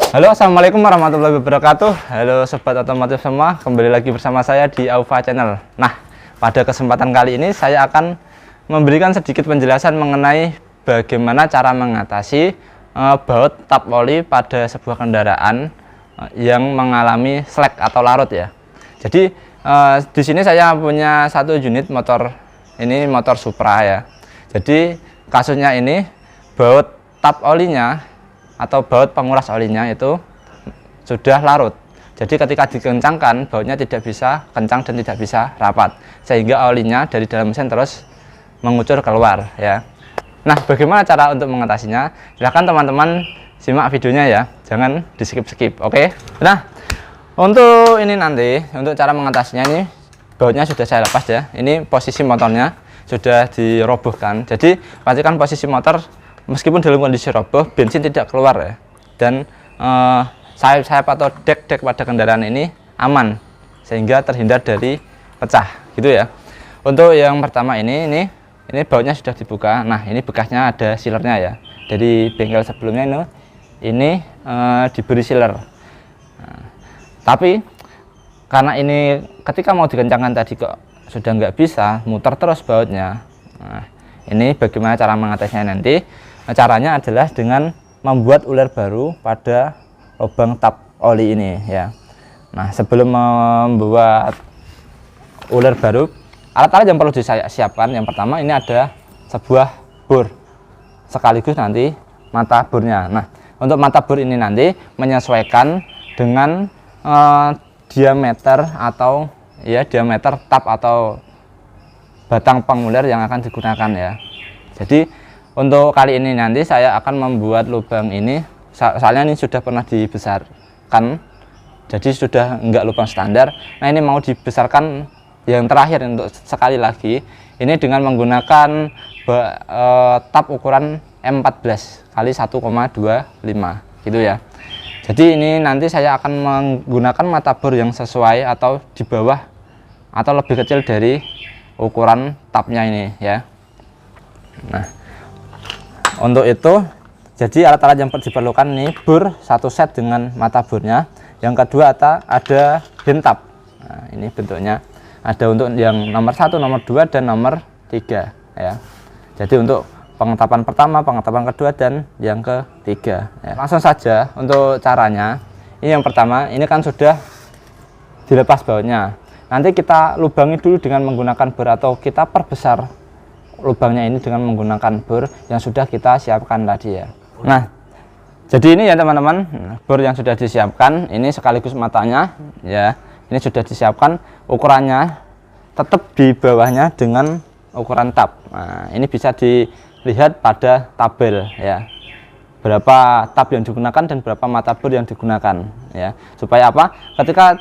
Halo, assalamualaikum warahmatullahi wabarakatuh. Halo sobat otomotif semua, kembali lagi bersama saya di Aufa Channel. Nah, pada kesempatan kali ini saya akan memberikan sedikit penjelasan mengenai bagaimana cara mengatasi baut tap oli pada sebuah kendaraan yang mengalami slack atau larut ya. Jadi di sini saya punya satu unit motor, ini motor Supra ya. Jadi kasusnya ini baut tap olinya atau baut penguras olinya itu sudah larut. Jadi ketika dikencangkan, bautnya tidak bisa kencang dan tidak bisa rapat, sehingga olinya dari dalam mesin terus mengucur keluar ya. Nah, bagaimana cara untuk mengatasinya? Silahkan teman-teman simak videonya ya, jangan di skip-skip. Oke. Nah, untuk ini nanti, untuk cara mengatasinya, ini bautnya sudah saya lepas ya. Ini posisi motornya sudah dirobohkan. Jadi pastikan posisi motor meskipun dalam kondisi roboh, bensin tidak keluar ya, dan sayap-sayap atau dek pada kendaraan ini aman, sehingga terhindar dari pecah gitu ya. Untuk yang pertama ini bautnya sudah dibuka. Nah, ini bekasnya ada sealernya ya, dari bengkel sebelumnya ini diberi sealer. Nah, tapi karena ini ketika mau dikencangkan tadi kok sudah nggak bisa, muter terus bautnya. Nah, ini bagaimana cara mengatasinya nanti? Caranya adalah dengan membuat uler baru pada lubang tap oli ini ya. Nah, sebelum membuat uler baru, alat-alat yang perlu disiapkan yang pertama ini ada sebuah bor, sekaligus nanti mata bornya. Nah, untuk mata bor ini nanti menyesuaikan dengan diameter atau ya diameter tap atau batang penguler yang akan digunakan ya. Jadi untuk kali ini nanti saya akan membuat lubang ini, soalnya ini sudah pernah dibesarkan, jadi sudah enggak lubang standar. Nah, ini mau dibesarkan yang terakhir untuk sekali lagi, ini dengan menggunakan tap ukuran M14 kali 1,25 gitu ya. Jadi ini nanti saya akan menggunakan mata bor yang sesuai atau di bawah atau lebih kecil dari ukuran tapnya ini ya. Nah, untuk itu, jadi alat-alat yang diperlukan ini bor satu set dengan mata bornya. Yang kedua ada hand tap. Nah, ini bentuknya ada untuk yang nomor 1, nomor 2, dan nomor 3 ya. Jadi untuk pengetapan pertama, pengetapan kedua, dan yang ketiga ya. Langsung saja untuk caranya. Ini yang pertama, ini kan sudah dilepas bautnya. Nanti kita lubangi dulu dengan menggunakan bor, atau kita perbesar lubangnya ini dengan menggunakan bor yang sudah kita siapkan tadi ya. Nah, jadi ini ya teman-teman, bor yang sudah disiapkan, ini sekaligus matanya ya. Ini sudah disiapkan, ukurannya tetap di bawahnya dengan ukuran tap. Nah, ini bisa dilihat pada tabel ya, berapa tap yang digunakan dan berapa mata bor yang digunakan ya. Supaya apa? Ketika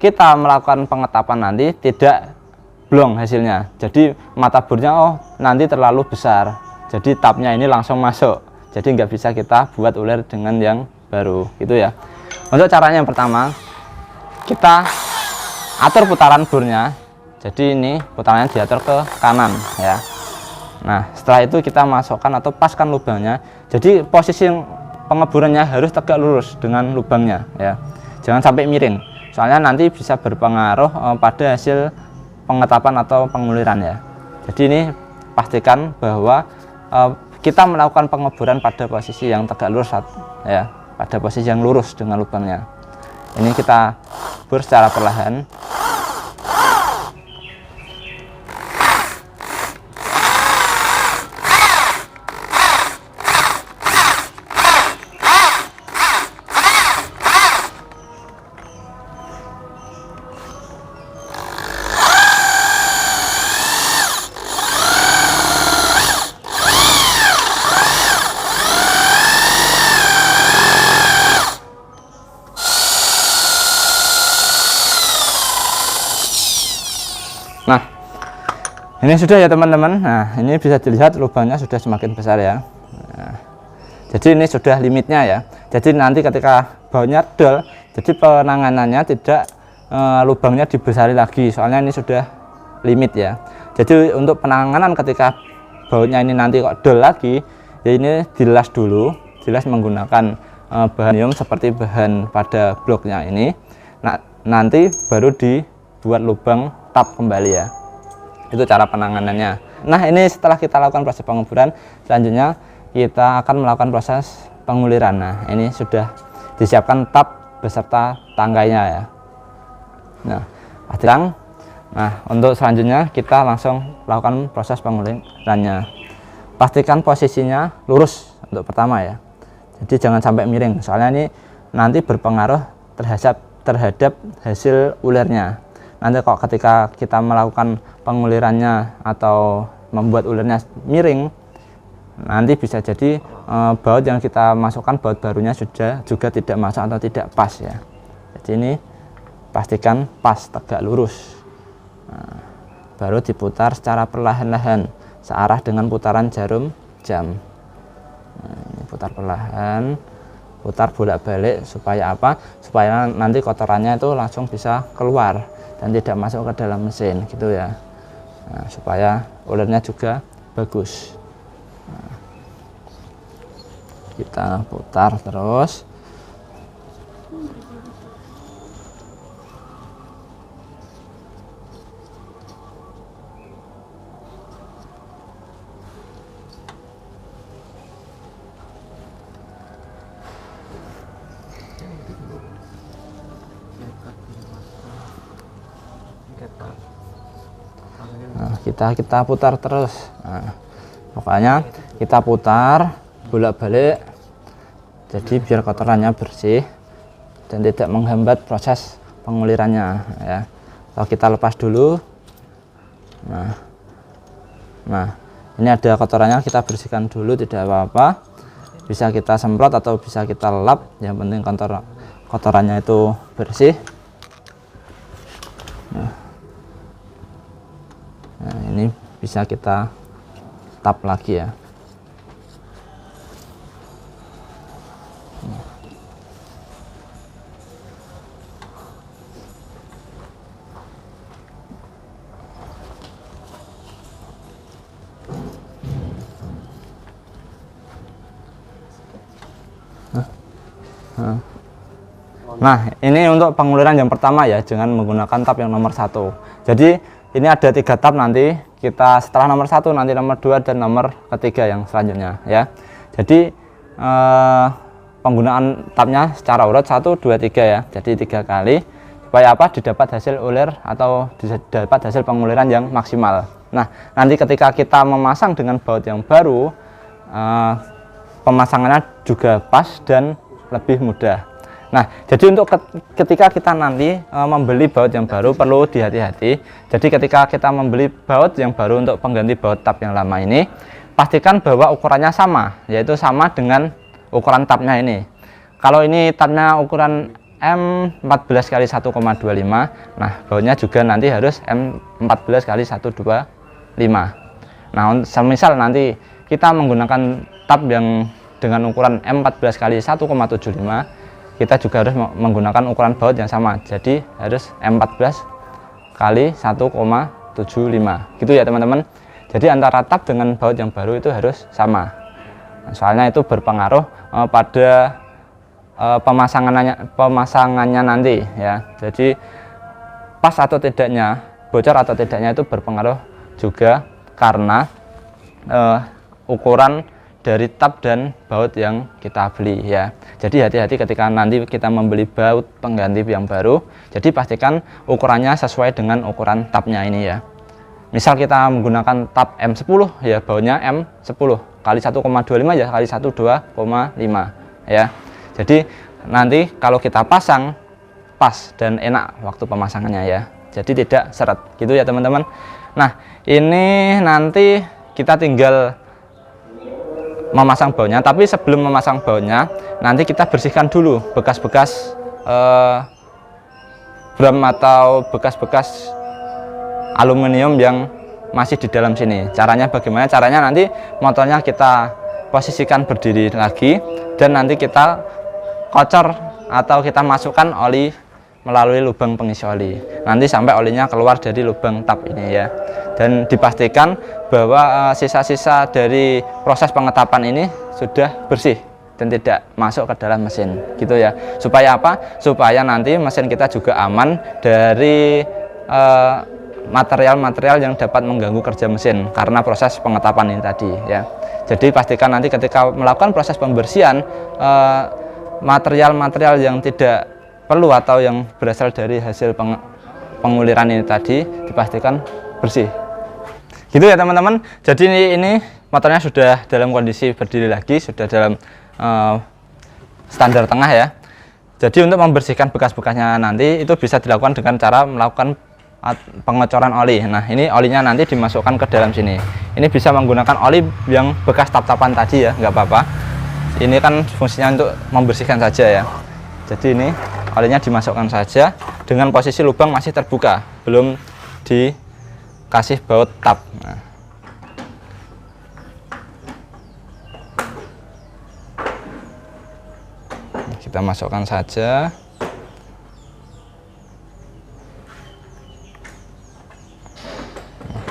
kita melakukan pengetapan nanti tidak blong hasilnya. Jadi mata bornya nanti terlalu besar, jadi tapnya ini langsung masuk, jadi nggak bisa kita buat uler dengan yang baru gitu ya. Untuk caranya yang pertama, kita atur putaran bornya. Jadi ini putarannya diatur ke kanan ya. Nah, setelah itu kita masukkan atau paskan lubangnya. Jadi posisi pengeborannya harus tegak lurus dengan lubangnya ya, jangan sampai miring, soalnya nanti bisa berpengaruh pada hasil pengetapan atau penguliran ya. Jadi ini pastikan bahwa kita melakukan pengeboran pada posisi yang tegak lurus ya, pada posisi yang lurus dengan lubangnya. Ini kita bor secara perlahan. Nah, ini sudah ya teman-teman. Nah, ini bisa dilihat lubangnya sudah semakin besar ya. Nah, jadi ini sudah limitnya ya. Jadi nanti ketika bautnya dol, jadi penanganannya tidak lubangnya dibesari lagi, soalnya ini sudah limit ya. Jadi untuk penanganan ketika bautnya ini nanti kok dol lagi, ya ini dilas dulu, dilas menggunakan bahan aluminium seperti bahan pada bloknya ini. Nah, nanti baru dibuat lubang tap kembali ya. Itu cara penanganannya. Nah, ini setelah kita lakukan proses penguburan, selanjutnya kita akan melakukan proses penguliran. Nah, ini sudah disiapkan tap beserta tangganya ya. Nah, untuk selanjutnya kita langsung lakukan proses pengulirannya. Pastikan posisinya lurus untuk pertama ya. Jadi jangan sampai miring, soalnya ini nanti berpengaruh terhadap hasil ulirnya. Nanti kok ketika kita melakukan pengulirannya atau membuat ulirnya miring, nanti bisa jadi baut yang kita masukkan, baut barunya juga tidak masuk atau tidak pas ya. Jadi ini pastikan pas, tegak, lurus. Nah, baru diputar secara perlahan-lahan searah dengan putaran jarum jam. Nah, ini putar perlahan, putar bolak-balik supaya apa? Supaya nanti kotorannya itu langsung bisa keluar dan tidak masuk ke dalam mesin gitu ya. Nah, supaya ulirnya juga bagus. Nah, kita putar terus. Nah, kita putar terus. Nah, pokoknya kita putar bolak-balik, jadi biar kotorannya bersih dan tidak menghambat proses pengulirannya ya. Kalau kita lepas dulu, nah ini ada kotorannya, kita bersihkan dulu, tidak apa-apa. Bisa kita semprot atau bisa kita lap, yang penting kotorannya itu bersih. Nah, ini bisa kita tap lagi ya. Nah, ini untuk penguliran yang pertama ya, dengan menggunakan tap yang nomor 1. Jadi ini ada 3 tap, nanti kita setelah nomor 1 nanti nomor 2 dan nomor ketiga yang selanjutnya ya. Jadi penggunaan tapnya secara urut 1, 2, 3 ya. Jadi 3 kali supaya apa? Didapat hasil ulir atau didapat hasil penguliran yang maksimal. Nah, nanti ketika kita memasang dengan baut yang baru, pemasangannya juga pas dan lebih mudah. Nah, jadi untuk ketika kita nanti membeli baut yang baru perlu dihati-hati. Jadi ketika kita membeli baut yang baru untuk pengganti baut tap yang lama ini, pastikan bahwa ukurannya sama, yaitu sama dengan ukuran tapnya ini. Kalau ini tapnya ukuran M14 x 1,25, nah bautnya juga nanti harus M14 x 125. Nah, semisal nanti kita menggunakan tap yang dengan ukuran M14 x 1,75, kita juga harus menggunakan ukuran baut yang sama, jadi harus M14 x 1,75 gitu ya teman-teman. Jadi antara tap dengan baut yang baru itu harus sama. Nah, soalnya itu berpengaruh pada pemasangannya nanti ya. Jadi pas atau tidaknya, bocor atau tidaknya itu berpengaruh juga karena ukuran dari tap dan baut yang kita beli ya. Jadi hati-hati ketika nanti kita membeli baut pengganti yang baru, jadi pastikan ukurannya sesuai dengan ukuran tapnya ini ya. Misal kita menggunakan tap M10 ya, bautnya M10 kali 1,25 ya, kali 1,25 ya. Jadi nanti kalau kita pasang pas dan enak waktu pemasangannya ya, jadi tidak seret gitu ya teman-teman. Nah, ini nanti kita tinggal memasang bautnya, tapi sebelum memasang bautnya nanti kita bersihkan dulu bekas-bekas bram atau bekas-bekas aluminium yang masih di dalam sini. Caranya bagaimana? Caranya nanti motornya kita posisikan berdiri lagi dan nanti kita kocor atau kita masukkan oli melalui lubang pengisi oli, nanti sampai olinya keluar dari lubang tap ini ya. Dan dipastikan bahwa sisa-sisa dari proses pengetapan ini sudah bersih dan tidak masuk ke dalam mesin, gitu ya. Supaya apa? Supaya nanti mesin kita juga aman dari material-material yang dapat mengganggu kerja mesin karena proses pengetapan ini tadi ya. Jadi pastikan nanti ketika melakukan proses pembersihan material-material yang tidak perlu atau yang berasal dari hasil penguliran ini tadi dipastikan bersih. Gitu ya teman-teman. Jadi ini motornya sudah dalam kondisi berdiri lagi, sudah dalam standar tengah ya. Jadi untuk membersihkan bekas-bekasnya nanti itu bisa dilakukan dengan cara melakukan pengecoran oli. Nah ini olinya nanti dimasukkan ke dalam sini. Ini bisa menggunakan oli yang bekas tap-tapan tadi ya, nggak apa-apa. Ini kan fungsinya untuk membersihkan saja ya. Jadi ini olinya dimasukkan saja dengan posisi lubang masih terbuka, belum dikasih baut tap. Nah. Kita masukkan saja.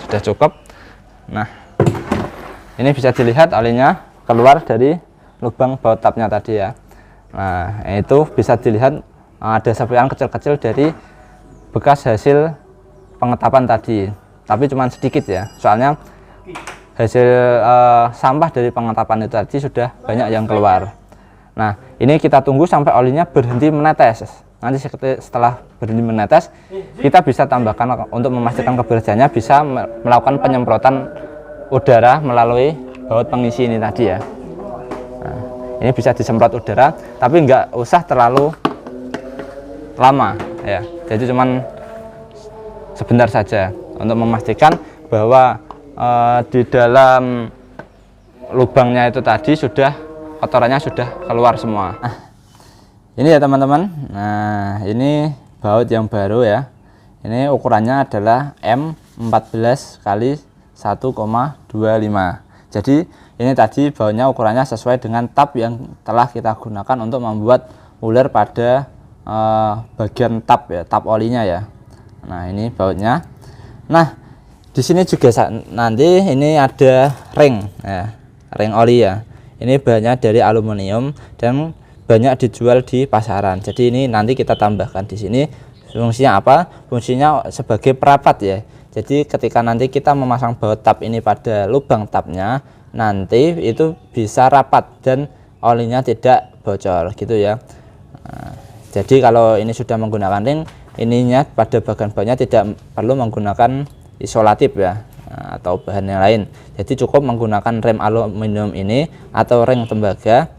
Sudah cukup. Nah, ini bisa dilihat olinya keluar dari lubang baut tapnya tadi ya. Nah, itu bisa dilihat ada sapian kecil-kecil dari bekas hasil pengetapan tadi, tapi cuma sedikit ya, soalnya hasil sampah dari pengetapan itu tadi sudah banyak yang keluar. Nah, ini kita tunggu sampai olinya berhenti menetes. Nanti setelah berhenti menetes, kita bisa tambahkan untuk memastikan kebersihannya, bisa melakukan penyemprotan udara melalui baut pengisi ini tadi ya. Nah, ini bisa disemprot udara, tapi nggak usah terlalu lama ya. Jadi cuman sebentar saja untuk memastikan bahwa di dalam lubangnya itu tadi sudah kotorannya sudah keluar semua. Nah, ini ya teman-teman. Nah, ini baut yang baru ya. Ini ukurannya adalah M14 kali 1,25. Jadi ini tadi bautnya ukurannya sesuai dengan tap yang telah kita gunakan untuk membuat uler pada bagian tap ya, tap olinya ya. Nah, ini bautnya. Nah, di sini juga nanti ini ada ring ya, ring oli ya. Ini bahannya dari aluminium dan banyak dijual di pasaran. Jadi ini nanti kita tambahkan di sini. Fungsinya apa? Fungsinya sebagai perapat ya. Jadi ketika nanti kita memasang baut tap ini pada lubang tapnya, nanti itu bisa rapat dan olinya tidak bocor gitu ya. Nah, jadi kalau ini sudah menggunakan ring, ininya pada bagian bawahnya tidak perlu menggunakan isolatif ya, atau bahan yang lain. Jadi cukup menggunakan rem aluminium ini atau ring tembaga.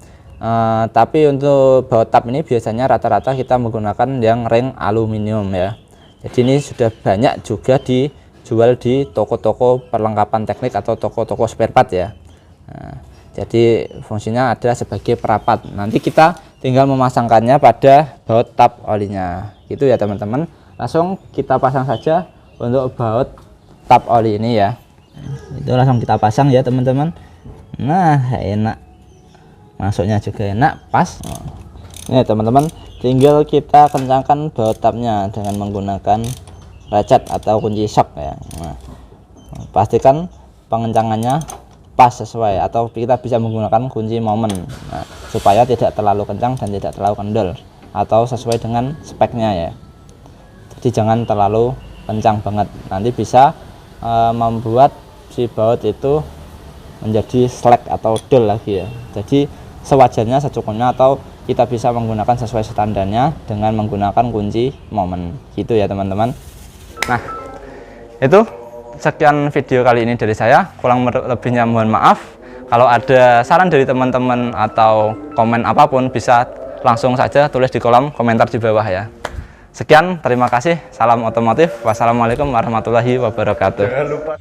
Tapi untuk baut tap ini biasanya rata-rata kita menggunakan yang ring aluminium ya. Jadi ini sudah banyak juga dijual di toko-toko perlengkapan teknik atau toko-toko spare part ya. Nah, jadi fungsinya adalah sebagai perapat. Nanti kita tinggal memasangkannya pada baut tap olinya gitu ya teman-teman. Langsung kita pasang saja untuk baut tap oli ini ya. Itu langsung kita pasang ya teman-teman. Nah, enak, masuknya juga enak, pas. Ini teman-teman, tinggal kita kencangkan baut tapnya dengan menggunakan ratchet atau kunci shock ya. Nah, pastikan pengencangannya pas sesuai, atau kita bisa menggunakan kunci momen, nah, supaya tidak terlalu kencang dan tidak terlalu kendor, atau sesuai dengan speknya ya. Jadi jangan terlalu kencang banget, nanti bisa membuat si baut itu menjadi slack atau dull lagi ya. Jadi sewajarnya, secukupnya, atau kita bisa menggunakan sesuai standarnya dengan menggunakan kunci momen gitu ya teman-teman. Nah, itu sekian video kali ini dari saya, kurang lebihnya mohon maaf. Kalau ada saran dari teman-teman atau komen apapun, bisa langsung saja tulis di kolom komentar di bawah ya. Sekian, terima kasih, salam otomotif, wassalamualaikum warahmatullahi wabarakatuh. Jangan lupa